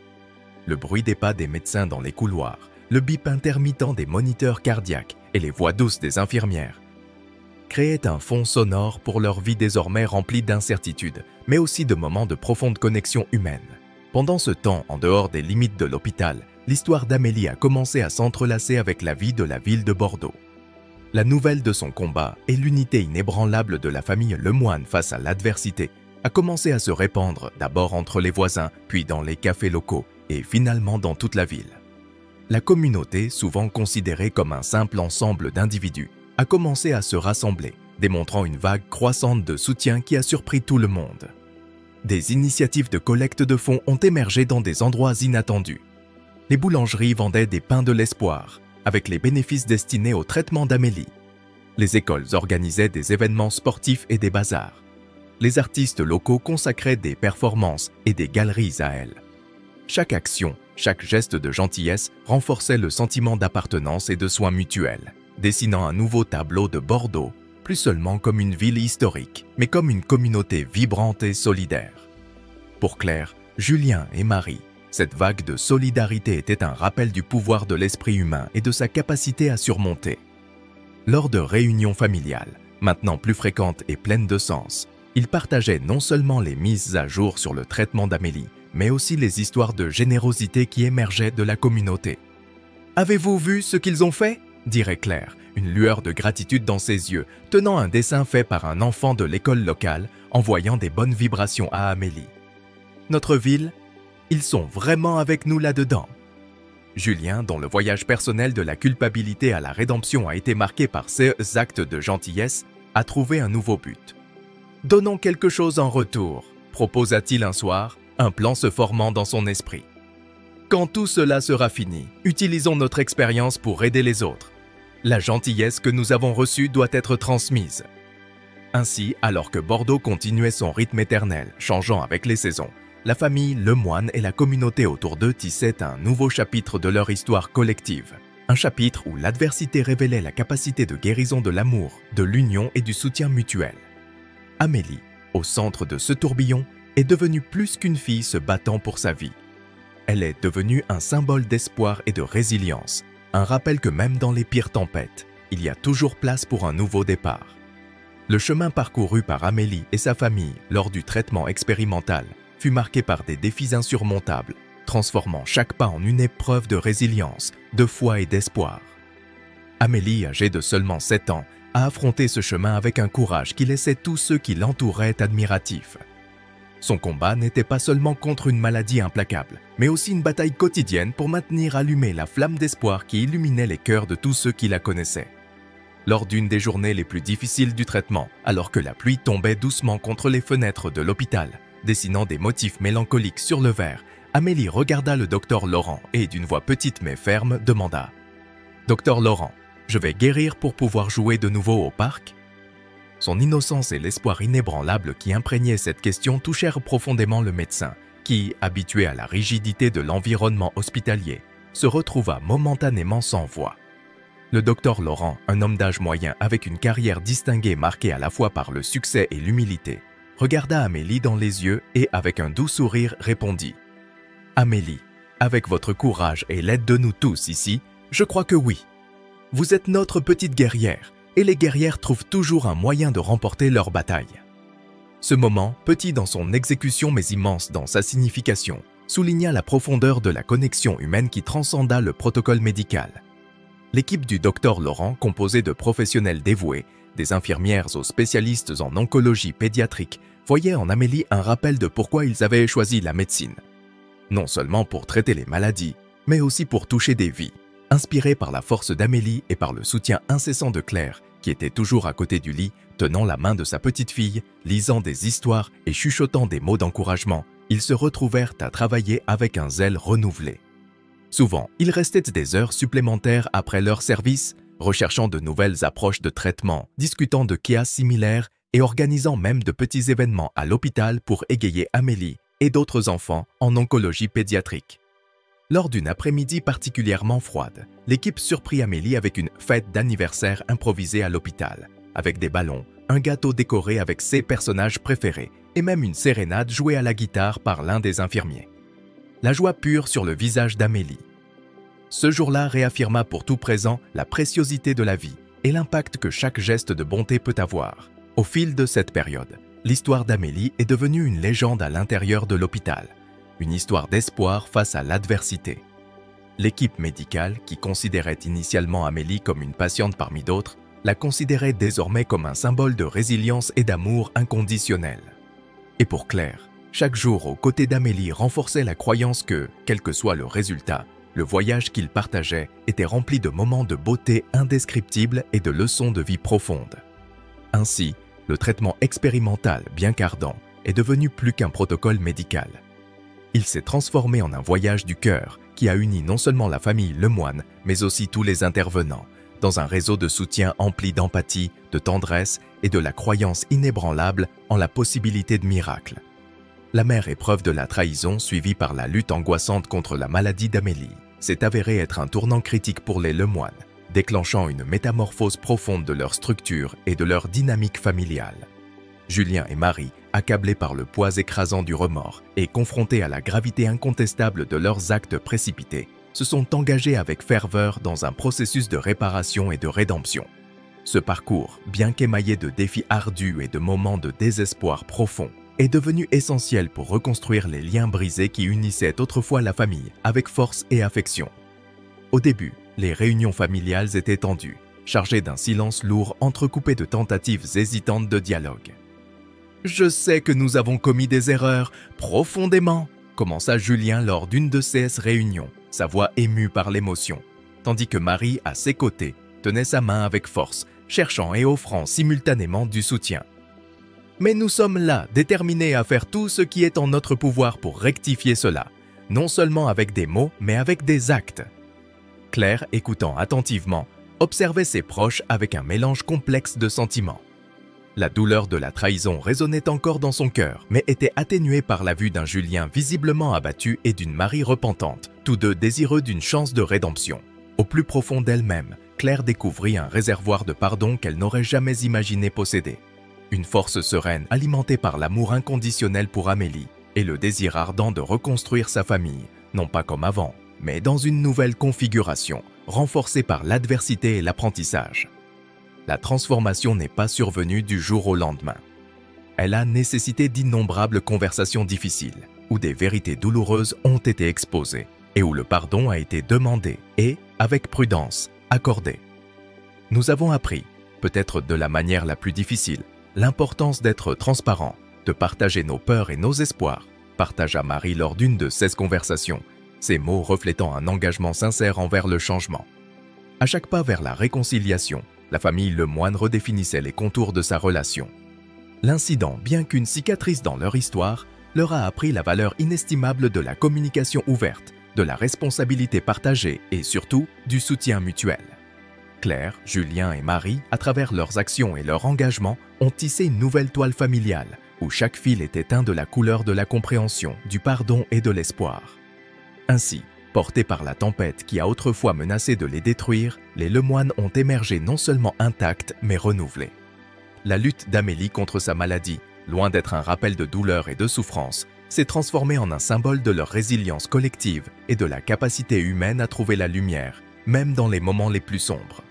Le bruit des pas des médecins dans les couloirs, le bip intermittent des moniteurs cardiaques et les voix douces des infirmières créaient un fond sonore pour leur vie désormais remplie d'incertitudes, mais aussi de moments de profonde connexion humaine. Pendant ce temps, en dehors des limites de l'hôpital, l'histoire d'Amélie a commencé à s'entrelacer avec la vie de la ville de Bordeaux. La nouvelle de son combat et l'unité inébranlable de la famille Lemoine face à l'adversité a commencé à se répandre d'abord entre les voisins, puis dans les cafés locaux et finalement dans toute la ville. La communauté, souvent considérée comme un simple ensemble d'individus, a commencé à se rassembler, démontrant une vague croissante de soutien qui a surpris tout le monde. Des initiatives de collecte de fonds ont émergé dans des endroits inattendus. Les boulangeries vendaient des pains de l'espoir, avec les bénéfices destinés au traitement d'Amélie. Les écoles organisaient des événements sportifs et des bazars. Les artistes locaux consacraient des performances et des galeries à elle. Chaque action, chaque geste de gentillesse renforçait le sentiment d'appartenance et de soins mutuels, dessinant un nouveau tableau de Bordeaux, plus seulement comme une ville historique, mais comme une communauté vibrante et solidaire. Pour Claire, Julien et Marie, cette vague de solidarité était un rappel du pouvoir de l'esprit humain et de sa capacité à surmonter. Lors de réunions familiales, maintenant plus fréquentes et pleines de sens, ils partageaient non seulement les mises à jour sur le traitement d'Amélie, mais aussi les histoires de générosité qui émergeaient de la communauté. « Avez-vous vu ce qu'ils ont fait ?» dirait Claire, une lueur de gratitude dans ses yeux, tenant un dessin fait par un enfant de l'école locale, envoyant des bonnes vibrations à Amélie. « Notre ville, ils sont vraiment avec nous là-dedans. » Julien, dont le voyage personnel de la culpabilité à la rédemption a été marqué par ces actes de gentillesse, a trouvé un nouveau but. « Donnons quelque chose en retour », proposa-t-il un soir, un plan se formant dans son esprit. « Quand tout cela sera fini, utilisons notre expérience pour aider les autres. La gentillesse que nous avons reçue doit être transmise. » Ainsi, alors que Bordeaux continuait son rythme éternel, changeant avec les saisons, la famille Lemoine et la communauté autour d'eux tissaient un nouveau chapitre de leur histoire collective. Un chapitre où l'adversité révélait la capacité de guérison de l'amour, de l'union et du soutien mutuel. Amélie, au centre de ce tourbillon, est devenue plus qu'une fille se battant pour sa vie. Elle est devenue un symbole d'espoir et de résilience, un rappel que même dans les pires tempêtes, il y a toujours place pour un nouveau départ. Le chemin parcouru par Amélie et sa famille lors du traitement expérimental fut marqué par des défis insurmontables, transformant chaque pas en une épreuve de résilience, de foi et d'espoir. Amélie, âgée de seulement 7 ans, a affronté ce chemin avec un courage qui laissait tous ceux qui l'entouraient admiratifs. Son combat n'était pas seulement contre une maladie implacable, mais aussi une bataille quotidienne pour maintenir allumée la flamme d'espoir qui illuminait les cœurs de tous ceux qui la connaissaient. Lors d'une des journées les plus difficiles du traitement, alors que la pluie tombait doucement contre les fenêtres de l'hôpital, dessinant des motifs mélancoliques sur le verre, Amélie regarda le docteur Laurent et, d'une voix petite mais ferme, demanda « Docteur Laurent, je vais guérir pour pouvoir jouer de nouveau au parc ?» Son innocence et l'espoir inébranlable qui imprégnaient cette question touchèrent profondément le médecin, qui, habitué à la rigidité de l'environnement hospitalier, se retrouva momentanément sans voix. Le docteur Laurent, un homme d'âge moyen avec une carrière distinguée marquée à la fois par le succès et l'humilité, regarda Amélie dans les yeux et, avec un doux sourire, répondit « Amélie, avec votre courage et l'aide de nous tous ici, je crois que oui. Vous êtes notre petite guerrière. Et les guerrières trouvent toujours un moyen de remporter leur bataille. » Ce moment, petit dans son exécution mais immense dans sa signification, souligna la profondeur de la connexion humaine qui transcenda le protocole médical. L'équipe du Dr Laurent, composée de professionnels dévoués, des infirmières aux spécialistes en oncologie pédiatrique, voyait en Amélie un rappel de pourquoi ils avaient choisi la médecine. Non seulement pour traiter les maladies, mais aussi pour toucher des vies. Inspirés par la force d'Amélie et par le soutien incessant de Claire, qui était toujours à côté du lit, tenant la main de sa petite fille, lisant des histoires et chuchotant des mots d'encouragement, ils se retrouvèrent à travailler avec un zèle renouvelé. Souvent, ils restaient des heures supplémentaires après leur service, recherchant de nouvelles approches de traitement, discutant de cas similaires et organisant même de petits événements à l'hôpital pour égayer Amélie et d'autres enfants en oncologie pédiatrique. Lors d'une après-midi particulièrement froide, l'équipe surprit Amélie avec une fête d'anniversaire improvisée à l'hôpital, avec des ballons, un gâteau décoré avec ses personnages préférés et même une sérénade jouée à la guitare par l'un des infirmiers. La joie pure sur le visage d'Amélie. Ce jour-là réaffirma pour tout présent la préciosité de la vie et l'impact que chaque geste de bonté peut avoir. Au fil de cette période, l'histoire d'Amélie est devenue une légende à l'intérieur de l'hôpital, une histoire d'espoir face à l'adversité. L'équipe médicale, qui considérait initialement Amélie comme une patiente parmi d'autres, la considérait désormais comme un symbole de résilience et d'amour inconditionnel. Et pour Claire, chaque jour aux côtés d'Amélie renforçait la croyance que, quel que soit le résultat, le voyage qu'ils partageaient était rempli de moments de beauté indescriptibles et de leçons de vie profondes. Ainsi, le traitement expérimental, bien qu'ardent, est devenu plus qu'un protocole médical. Il s'est transformé en un voyage du cœur qui a uni non seulement la famille Lemoine, mais aussi tous les intervenants, dans un réseau de soutien empli d'empathie, de tendresse et de la croyance inébranlable en la possibilité de miracles. L'amère épreuve de la trahison, suivie par la lutte angoissante contre la maladie d'Amélie, s'est avérée être un tournant critique pour les Lemoine, déclenchant une métamorphose profonde de leur structure et de leur dynamique familiale. Julien et Marie, accablés par le poids écrasant du remords et confrontés à la gravité incontestable de leurs actes précipités, se sont engagés avec ferveur dans un processus de réparation et de rédemption. Ce parcours, bien qu'émaillé de défis ardus et de moments de désespoir profond, est devenu essentiel pour reconstruire les liens brisés qui unissaient autrefois la famille avec force et affection. Au début, les réunions familiales étaient tendues, chargées d'un silence lourd entrecoupé de tentatives hésitantes de dialogue. « Je sais que nous avons commis des erreurs, profondément », commença Julien lors d'une de ces réunions, sa voix émue par l'émotion, tandis que Marie, à ses côtés, tenait sa main avec force, cherchant et offrant simultanément du soutien. Mais nous sommes là, déterminés à faire tout ce qui est en notre pouvoir pour rectifier cela, non seulement avec des mots, mais avec des actes. Claire, écoutant attentivement, observait ses proches avec un mélange complexe de sentiments. La douleur de la trahison résonnait encore dans son cœur, mais était atténuée par la vue d'un Julien visiblement abattu et d'une Marie repentante, tous deux désireux d'une chance de rédemption. Au plus profond d'elle-même, Claire découvrit un réservoir de pardon qu'elle n'aurait jamais imaginé posséder. Une force sereine alimentée par l'amour inconditionnel pour Amélie et le désir ardent de reconstruire sa famille, non pas comme avant, mais dans une nouvelle configuration, renforcée par l'adversité et l'apprentissage. La transformation n'est pas survenue du jour au lendemain. Elle a nécessité d'innombrables conversations difficiles, où des vérités douloureuses ont été exposées, et où le pardon a été demandé et, avec prudence, accordé. Nous avons appris, peut-être de la manière la plus difficile, l'importance d'être transparent, de partager nos peurs et nos espoirs, partagea Marie lors d'une de ces conversations, ces mots reflétant un engagement sincère envers le changement. À chaque pas vers la réconciliation, la famille Lemoine redéfinissait les contours de sa relation. L'incident, bien qu'une cicatrice dans leur histoire, leur a appris la valeur inestimable de la communication ouverte, de la responsabilité partagée et surtout du soutien mutuel. Claire, Julien et Marie, à travers leurs actions et leur engagement, ont tissé une nouvelle toile familiale où chaque fil était teint de la couleur de la compréhension, du pardon et de l'espoir. Ainsi, portés par la tempête qui a autrefois menacé de les détruire, les Lemoine ont émergé non seulement intacts mais renouvelés. La lutte d'Amélie contre sa maladie, loin d'être un rappel de douleur et de souffrance, s'est transformée en un symbole de leur résilience collective et de la capacité humaine à trouver la lumière, même dans les moments les plus sombres.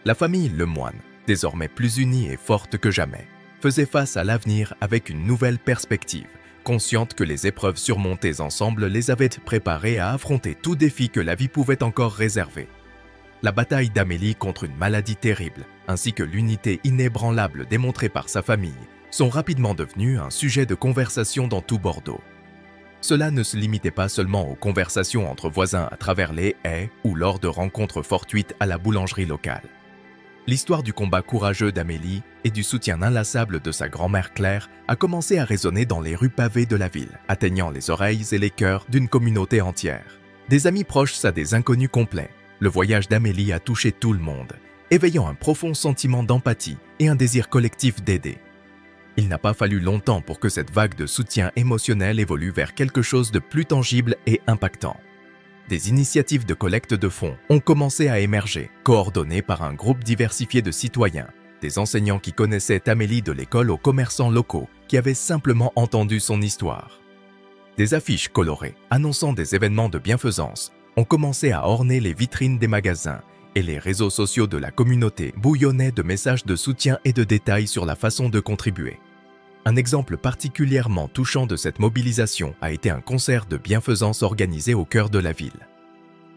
La famille Lemoine, désormais plus unie et forte que jamais, faisait face à l'avenir avec une nouvelle perspective, conscientes que les épreuves surmontées ensemble les avaient préparées à affronter tout défi que la vie pouvait encore réserver. La bataille d'Amélie contre une maladie terrible, ainsi que l'unité inébranlable démontrée par sa famille, sont rapidement devenus un sujet de conversation dans tout Bordeaux. Cela ne se limitait pas seulement aux conversations entre voisins à travers les haies ou lors de rencontres fortuites à la boulangerie locale. L'histoire du combat courageux d'Amélie et du soutien inlassable de sa grand-mère Claire a commencé à résonner dans les rues pavées de la ville, atteignant les oreilles et les cœurs d'une communauté entière. Des amis proches à des inconnus complets, le voyage d'Amélie a touché tout le monde, éveillant un profond sentiment d'empathie et un désir collectif d'aider. Il n'a pas fallu longtemps pour que cette vague de soutien émotionnel évolue vers quelque chose de plus tangible et impactant. Des initiatives de collecte de fonds ont commencé à émerger, coordonnées par un groupe diversifié de citoyens, des enseignants qui connaissaient Amélie de l'école aux commerçants locaux qui avaient simplement entendu son histoire. Des affiches colorées annonçant des événements de bienfaisance ont commencé à orner les vitrines des magasins et les réseaux sociaux de la communauté bouillonnaient de messages de soutien et de détails sur la façon de contribuer. Un exemple particulièrement touchant de cette mobilisation a été un concert de bienfaisance organisé au cœur de la ville.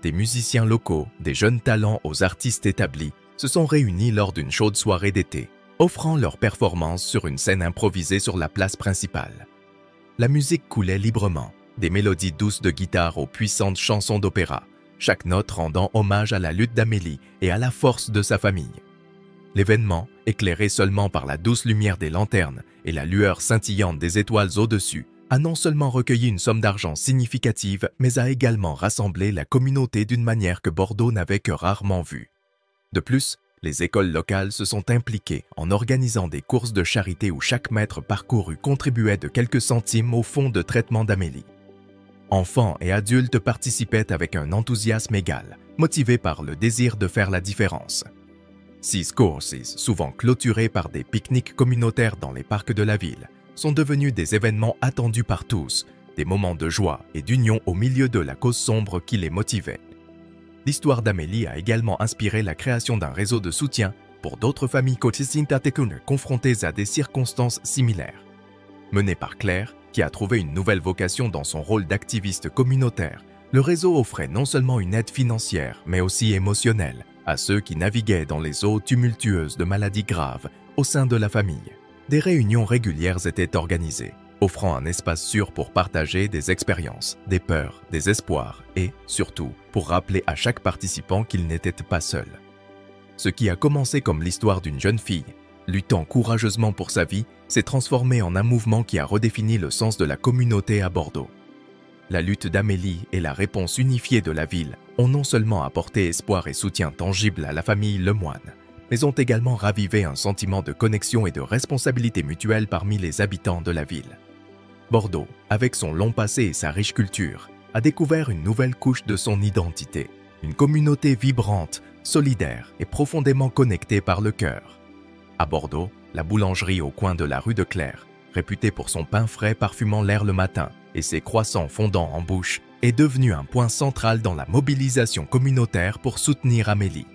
Des musiciens locaux, des jeunes talents aux artistes établis se sont réunis lors d'une chaude soirée d'été, offrant leur performance sur une scène improvisée sur la place principale. La musique coulait librement, des mélodies douces de guitare aux puissantes chansons d'opéra, chaque note rendant hommage à la lutte d'Amélie et à la force de sa famille. L'événement, éclairé seulement par la douce lumière des lanternes et la lueur scintillante des étoiles au-dessus, a non seulement recueilli une somme d'argent significative, mais a également rassemblé la communauté d'une manière que Bordeaux n'avait que rarement vue. De plus, les écoles locales se sont impliquées en organisant des courses de charité où chaque mètre parcouru contribuait de quelques centimes au fonds de traitement d'Amélie. Enfants et adultes participaient avec un enthousiasme égal, motivés par le désir de faire la différence. 6 courses, souvent clôturées par des pique-niques communautaires dans les parcs de la ville, sont devenus des événements attendus par tous, des moments de joie et d'union au milieu de la cause sombre qui les motivait. L'histoire d'Amélie a également inspiré la création d'un réseau de soutien pour d'autres familles confrontées à des circonstances similaires. Mené par Claire, qui a trouvé une nouvelle vocation dans son rôle d'activiste communautaire, le réseau offrait non seulement une aide financière, mais aussi émotionnelle, à ceux qui naviguaient dans les eaux tumultueuses de maladies graves au sein de la famille. Des réunions régulières étaient organisées, offrant un espace sûr pour partager des expériences, des peurs, des espoirs et, surtout, pour rappeler à chaque participant qu'il n'était pas seul. Ce qui a commencé comme l'histoire d'une jeune fille, luttant courageusement pour sa vie, s'est transformé en un mouvement qui a redéfini le sens de la communauté à Bordeaux. La lutte d'Amélie et la réponse unifiée de la ville ont non seulement apporté espoir et soutien tangible à la famille Lemoine, mais ont également ravivé un sentiment de connexion et de responsabilité mutuelle parmi les habitants de la ville. Bordeaux, avec son long passé et sa riche culture, a découvert une nouvelle couche de son identité, une communauté vibrante, solidaire et profondément connectée par le cœur. À Bordeaux, la boulangerie au coin de la rue de Claire, réputée pour son pain frais parfumant l'air le matin et ses croissants fondants en bouche, est devenue un point central dans la mobilisation communautaire pour soutenir Amélie.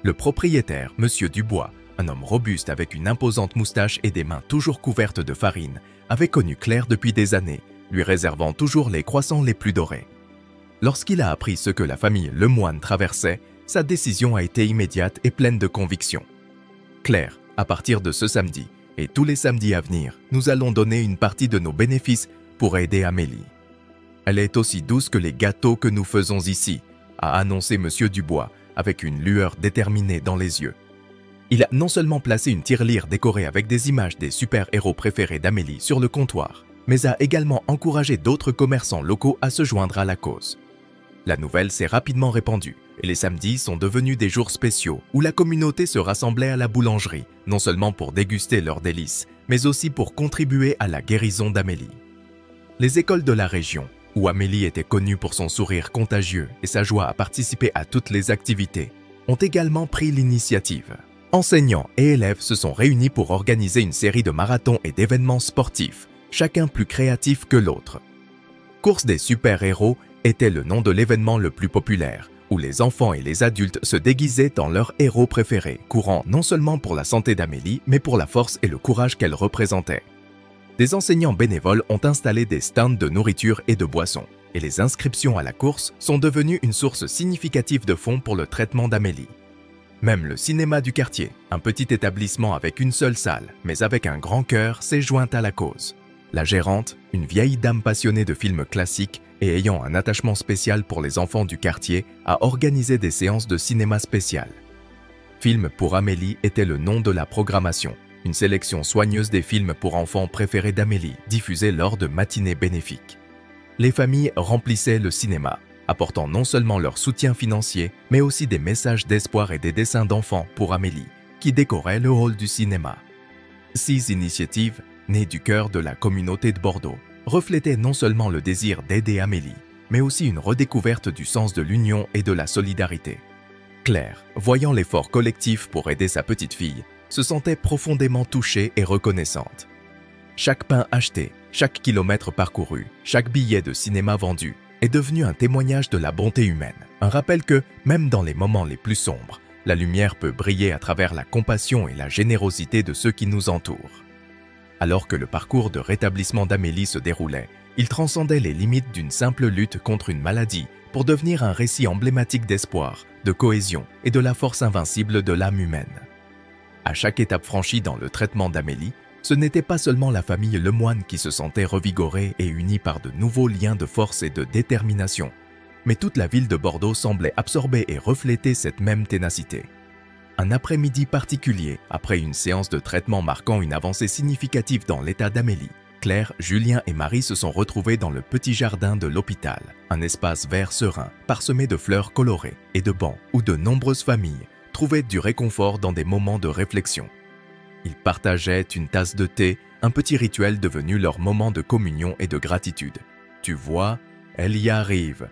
Le propriétaire, M. Dubois, un homme robuste avec une imposante moustache et des mains toujours couvertes de farine, avait connu Claire depuis des années, lui réservant toujours les croissants les plus dorés. Lorsqu'il a appris ce que la famille Lemoine traversait, sa décision a été immédiate et pleine de conviction. Claire, à partir de ce samedi, et tous les samedis à venir, nous allons donner une partie de nos bénéfices pour aider Amélie. Elle est aussi douce que les gâteaux que nous faisons ici, a annoncé M. Dubois, avec une lueur déterminée dans les yeux. Il a non seulement placé une tirelire décorée avec des images des super-héros préférés d'Amélie sur le comptoir, mais a également encouragé d'autres commerçants locaux à se joindre à la cause. La nouvelle s'est rapidement répandue, et les samedis sont devenus des jours spéciaux où la communauté se rassemblait à la boulangerie, non seulement pour déguster leurs délices, mais aussi pour contribuer à la guérison d'Amélie. Les écoles de la région, où Amélie était connue pour son sourire contagieux et sa joie à participer à toutes les activités, ont également pris l'initiative. Enseignants et élèves se sont réunis pour organiser une série de marathons et d'événements sportifs, chacun plus créatif que l'autre. Course des super-héros était le nom de l'événement le plus populaire, où les enfants et les adultes se déguisaient en leurs héros préférés, courant non seulement pour la santé d'Amélie, mais pour la force et le courage qu'elle représentait. Des enseignants bénévoles ont installé des stands de nourriture et de boissons, et les inscriptions à la course sont devenues une source significative de fonds pour le traitement d'Amélie. Même le cinéma du quartier, un petit établissement avec une seule salle, mais avec un grand cœur, s'est joint à la cause. La gérante, une vieille dame passionnée de films classiques et ayant un attachement spécial pour les enfants du quartier, a organisé des séances de cinéma spéciales. Film pour Amélie était le nom de la programmation, une sélection soigneuse des films pour enfants préférés d'Amélie, diffusés lors de matinées bénéfiques. Les familles remplissaient le cinéma, apportant non seulement leur soutien financier, mais aussi des messages d'espoir et des dessins d'enfants pour Amélie, qui décoraient le hall du cinéma. Ces initiatives, nées du cœur de la communauté de Bordeaux, reflétaient non seulement le désir d'aider Amélie, mais aussi une redécouverte du sens de l'union et de la solidarité. Claire, voyant l'effort collectif pour aider sa petite fille, se sentait profondément touchée et reconnaissante. Chaque pain acheté, chaque kilomètre parcouru, chaque billet de cinéma vendu est devenu un témoignage de la bonté humaine, un rappel que, même dans les moments les plus sombres, la lumière peut briller à travers la compassion et la générosité de ceux qui nous entourent. Alors que le parcours de rétablissement d'Amélie se déroulait, il transcendait les limites d'une simple lutte contre une maladie pour devenir un récit emblématique d'espoir, de cohésion et de la force invincible de l'âme humaine. À chaque étape franchie dans le traitement d'Amélie, ce n'était pas seulement la famille Lemoine qui se sentait revigorée et unie par de nouveaux liens de force et de détermination, mais toute la ville de Bordeaux semblait absorber et refléter cette même ténacité. Un après-midi particulier, après une séance de traitement marquant une avancée significative dans l'état d'Amélie, Claire, Julien et Marie se sont retrouvés dans le petit jardin de l'hôpital, un espace vert serein, parsemé de fleurs colorées et de bancs où de nombreuses familles trouvaient du réconfort dans des moments de réflexion. Ils partageaient une tasse de thé, un petit rituel devenu leur moment de communion et de gratitude. « Tu vois, elle y arrive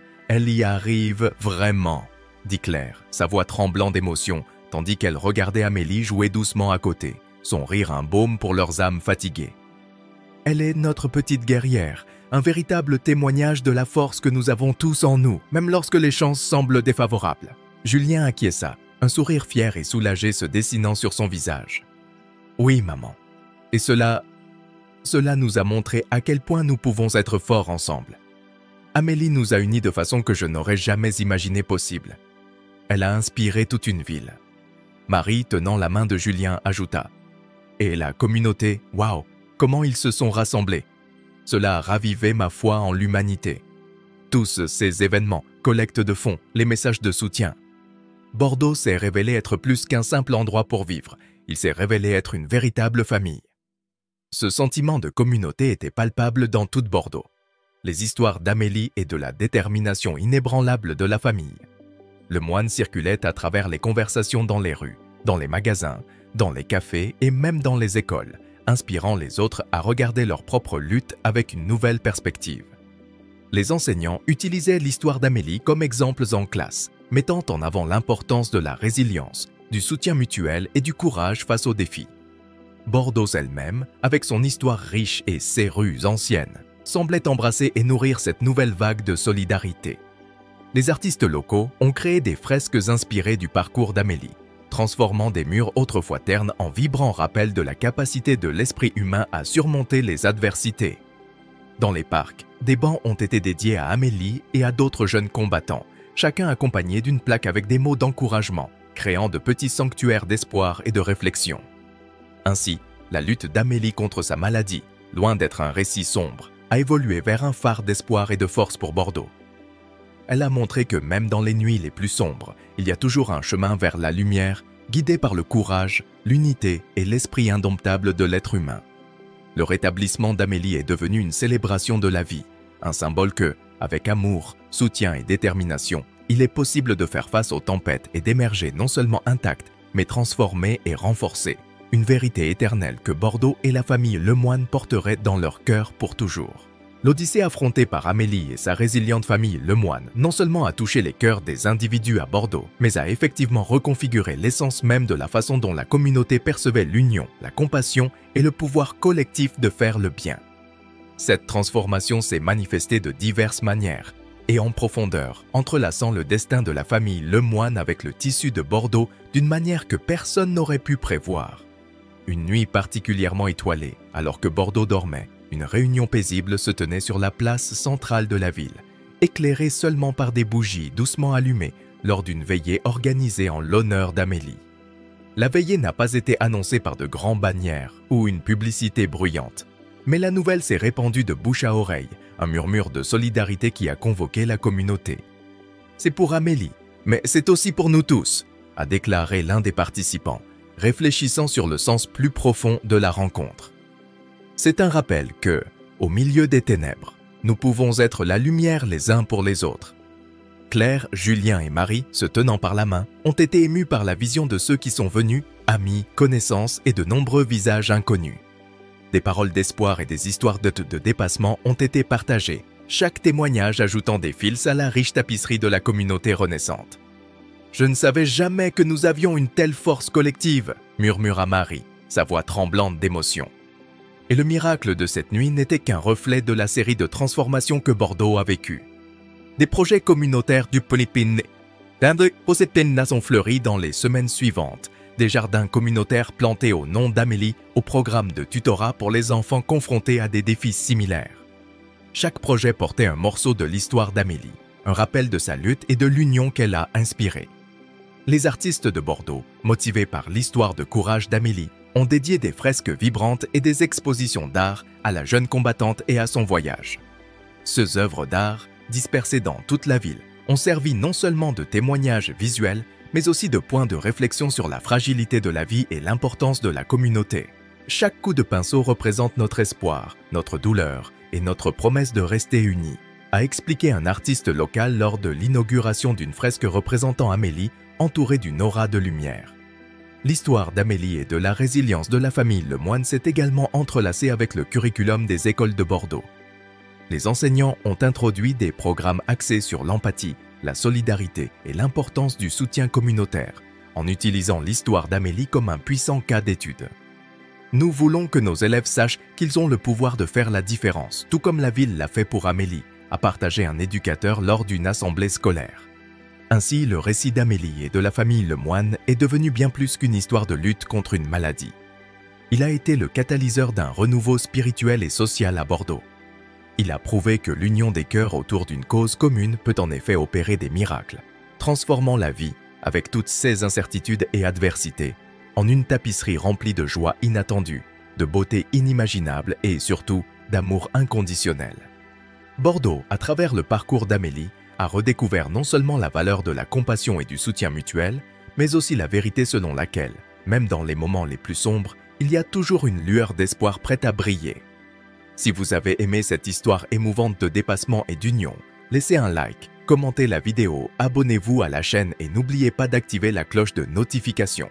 vraiment », dit Claire, sa voix tremblant d'émotion, tandis qu'elle regardait Amélie jouer doucement à côté, son rire un baume pour leurs âmes fatiguées. « Elle est notre petite guerrière, un véritable témoignage de la force que nous avons tous en nous, même lorsque les chances semblent défavorables. » Julien acquiesça, un sourire fier et soulagé se dessinant sur son visage. « Oui, maman. Et cela nous a montré à quel point nous pouvons être forts ensemble. Amélie nous a unis de façon que je n'aurais jamais imaginé possible. Elle a inspiré toute une ville. » Marie, tenant la main de Julien, ajouta. « Et la communauté, waouh, comment ils se sont rassemblés. Cela a ravivé ma foi en l'humanité. Tous ces événements, collecte de fonds, les messages de soutien. Bordeaux s'est révélé être plus qu'un simple endroit pour vivre. Il s'est révélé être une véritable famille. » Ce sentiment de communauté était palpable dans toute Bordeaux. Les histoires d'Amélie et de la détermination inébranlable de la famille. Le moine circulait à travers les conversations dans les rues, dans les magasins, dans les cafés et même dans les écoles, inspirant les autres à regarder leur propre lutte avec une nouvelle perspective. Les enseignants utilisaient l'histoire d'Amélie comme exemples en classe, mettant en avant l'importance de la résilience, du soutien mutuel et du courage face aux défis. Bordeaux elle-même, avec son histoire riche et ses rues anciennes, semblait embrasser et nourrir cette nouvelle vague de solidarité. Les artistes locaux ont créé des fresques inspirées du parcours d'Amélie, transformant des murs autrefois ternes en vibrants rappels de la capacité de l'esprit humain à surmonter les adversités. Dans les parcs, des bancs ont été dédiés à Amélie et à d'autres jeunes combattants, chacun accompagné d'une plaque avec des mots d'encouragement, créant de petits sanctuaires d'espoir et de réflexion. Ainsi, la lutte d'Amélie contre sa maladie, loin d'être un récit sombre, a évolué vers un phare d'espoir et de force pour Bordeaux. Elle a montré que même dans les nuits les plus sombres, il y a toujours un chemin vers la lumière, guidé par le courage, l'unité et l'esprit indomptable de l'être humain. Le rétablissement d'Amélie est devenu une célébration de la vie, un symbole que, avec amour, soutien et détermination, il est possible de faire face aux tempêtes et d'émerger non seulement intact, mais transformé et renforcé. Une vérité éternelle que Bordeaux et la famille Lemoine porteraient dans leur cœur pour toujours. L'odyssée affrontée par Amélie et sa résiliente famille Lemoine non seulement a touché les cœurs des individus à Bordeaux, mais a effectivement reconfiguré l'essence même de la façon dont la communauté percevait l'union, la compassion et le pouvoir collectif de faire le bien. Cette transformation s'est manifestée de diverses manières et en profondeur, entrelaçant le destin de la famille Lemoine avec le tissu de Bordeaux d'une manière que personne n'aurait pu prévoir. Une nuit particulièrement étoilée, alors que Bordeaux dormait, Une réunion paisible se tenait sur la place centrale de la ville, éclairée seulement par des bougies doucement allumées lors d'une veillée organisée en l'honneur d'Amélie. La veillée n'a pas été annoncée par de grandes bannières ou une publicité bruyante, mais la nouvelle s'est répandue de bouche à oreille, un murmure de solidarité qui a convoqué la communauté. « C'est pour Amélie, mais c'est aussi pour nous tous », a déclaré l'un des participants, réfléchissant sur le sens plus profond de la rencontre. C'est un rappel que, au milieu des ténèbres, nous pouvons être la lumière les uns pour les autres. Claire, Julien et Marie, se tenant par la main, ont été émus par la vision de ceux qui sont venus, amis, connaissances et de nombreux visages inconnus. Des paroles d'espoir et des histoires de dépassement ont été partagées, chaque témoignage ajoutant des fils à la riche tapisserie de la communauté renaissante. « Je ne savais jamais que nous avions une telle force collective », murmura Marie, sa voix tremblante d'émotion. Et le miracle de cette nuit n'était qu'un reflet de la série de transformations que Bordeaux a vécues. Des projets communautaires du Polipine ont fleuri dans les semaines suivantes, des jardins communautaires plantés au nom d'Amélie au programme de tutorat pour les enfants confrontés à des défis similaires. Chaque projet portait un morceau de l'histoire d'Amélie, un rappel de sa lutte et de l'union qu'elle a inspirée. Les artistes de Bordeaux, motivés par l'histoire de courage d'Amélie, ont dédié des fresques vibrantes et des expositions d'art à la jeune combattante et à son voyage. Ces œuvres d'art, dispersées dans toute la ville, ont servi non seulement de témoignages visuels, mais aussi de points de réflexion sur la fragilité de la vie et l'importance de la communauté. Chaque coup de pinceau représente notre espoir, notre douleur et notre promesse de rester unis, a expliqué un artiste local lors de l'inauguration d'une fresque représentant Amélie entourée d'une aura de lumière. L'histoire d'Amélie et de la résilience de la famille Lemoine s'est également entrelacée avec le curriculum des écoles de Bordeaux. Les enseignants ont introduit des programmes axés sur l'empathie, la solidarité et l'importance du soutien communautaire, en utilisant l'histoire d'Amélie comme un puissant cas d'étude. Nous voulons que nos élèves sachent qu'ils ont le pouvoir de faire la différence, tout comme la ville l'a fait pour Amélie, a partagé un éducateur lors d'une assemblée scolaire. Ainsi, le récit d'Amélie et de la famille Lemoine est devenu bien plus qu'une histoire de lutte contre une maladie. Il a été le catalyseur d'un renouveau spirituel et social à Bordeaux. Il a prouvé que l'union des cœurs autour d'une cause commune peut en effet opérer des miracles, transformant la vie, avec toutes ses incertitudes et adversités, en une tapisserie remplie de joie inattendue, de beauté inimaginable et surtout d'amour inconditionnel. Bordeaux, à travers le parcours d'Amélie, a redécouvert non seulement la valeur de la compassion et du soutien mutuel, mais aussi la vérité selon laquelle, même dans les moments les plus sombres, il y a toujours une lueur d'espoir prête à briller. Si vous avez aimé cette histoire émouvante de dépassement et d'union, laissez un like, commentez la vidéo, abonnez-vous à la chaîne et n'oubliez pas d'activer la cloche de notification.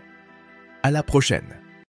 À la prochaine!